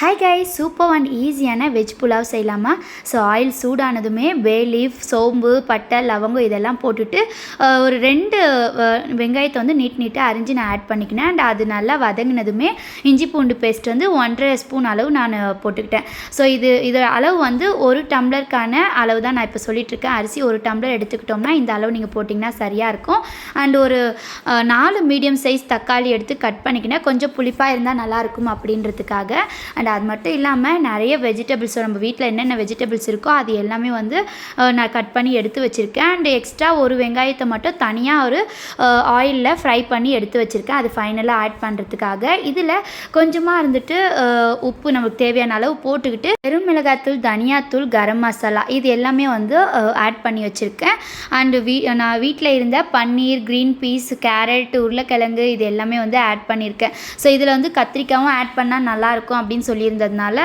Hi guys, super and ஈஸியான veg pulao செய்யலாமா? So oil சூடானதுமே பே leaf, சோம்பு, பட்டை, லவங்கம் இதெல்லாம் போட்டுட்டு ஒரு 2 வெங்காயத்தை வந்து நீட்டாக அரிஞ்சு நான் ஆட் பண்ணிக்கினேன். அண்ட் அது நல்லா வதங்கினதுமே இஞ்சி பூண்டு பேஸ்ட் வந்து 1.5 ஸ்பூன் அளவு நான் போட்டுக்கிட்டேன். ஸோ இது அளவு வந்து 1 டம்ளருக்கான அளவு தான் நான் இப்போ சொல்லிகிட்ருக்கேன். அரிசி 1 டம்ளர் எடுத்துக்கிட்டோம்னா இந்த அளவு நீங்கள் போட்டிங்கன்னா சரியாக இருக்கும். அண்ட் ஒரு 4 மீடியம் சைஸ் தக்காளி எடுத்து கட் பண்ணிக்கினேன். கொஞ்சம் புளிப்பாக இருந்தால் நல்லாயிருக்கும் அப்படின்றதுக்காக. அண்ட் அது மட்டும் இல்லாமல் நிறைய வெஜிடபிள்ஸ் நம்ம வீட்டில் என்னென்ன வெஜிடபிள்ஸ் இருக்கோ அது எல்லாமே வந்து நான் கட் பண்ணி எடுத்து வச்சுருக்கேன். அண்ட் எக்ஸ்ட்ரா ஒரு வெங்காயத்தை மட்டும் தனியாக ஒரு ஆயிலில் ஃப்ரை பண்ணி எடுத்து வச்சுருக்கேன். அது ஃபைனலாக ஆட் பண்ணுறதுக்காக. இதில் கொஞ்சமாக இருந்துட்டு உப்பு நமக்கு தேவையான அளவு போட்டுக்கிட்டு வெறும் மிளகாத்தூள், தனியாத்தூள், கரம் மசாலா இது எல்லாமே வந்து ஆட் பண்ணி வச்சுருக்கேன். அண்டு நான் வீட்டில் இருந்த பன்னீர், க்ரீன் பீஸ், கேரட், உருளைக்கிழங்கு இது எல்லாமே வந்து ஆட் பண்ணியிருக்கேன். ஸோ இதில் வந்து கத்திரிக்காயும் ஆட் பண்ணால் நல்லாயிருக்கும் அப்படின்னு சொல்லியிருந்ததுனால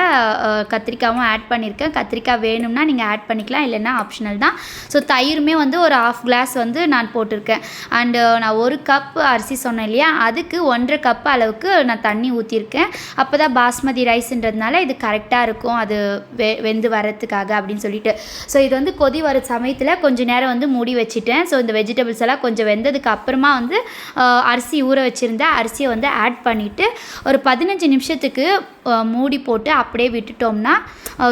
கத்திரிக்காயும் ஆட் பண்ணியிருக்கேன். கத்திரிக்காய் வேணும்னா நீங்கள் ஆட் பண்ணிக்கலாம், இல்லைன்னா ஆப்ஷனல் தான். ஸோ தயிருமே வந்து ஒரு 1/2 கிளாஸ் வந்து நான் போட்டிருக்கேன். அண்டு நான் 1 கப் அரிசி சொன்னேன் இல்லையா, அதுக்கு 1.5 கப் அளவுக்கு நான் தண்ணி ஊற்றிருக்கேன். அப்போ தான் பாஸ்மதி ரைஸ்ன்றதுனால இது கரெக்டாக இருக்கும், அது வெந்து வரத்துக்காக அப்படின்னு சொல்லிட்டு. ஸோ இது வந்து கொதி வர சமயத்தில் கொஞ்சம் நேரம் வந்து மூடி வச்சுட்டேன். ஸோ இந்த வெஜிடபிள்ஸ் எல்லாம் கொஞ்சம் வெந்ததுக்கு அப்புறமா வந்து அரிசி ஊற வச்சுருந்த அரிசியை வந்து ஆட் பண்ணிவிட்டு ஒரு 15 நிமிஷத்துக்கு மூடி போட்டு அப்படியே விட்டுட்டோம்னா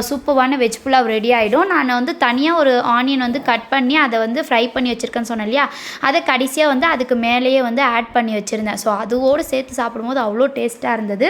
சூப்பரான வெஜ் புலாவ் ரெடி ஆகிடும். நான் வந்து தனியாக ஒரு ஆனியன் வந்து கட் பண்ணி அதை வந்து ஃப்ரை பண்ணி வச்சுருக்கேன்னு சொன்னேன் இல்லையா, அதை கடைசியாக வந்து அதுக்கு மேலேயே வந்து ஆட் பண்ணி வச்சுருந்தேன். ஸோ அதோடு சேர்த்து சாப்பிடும்போது அவ்வளோ டேஸ்ட்டாக இருந்தது.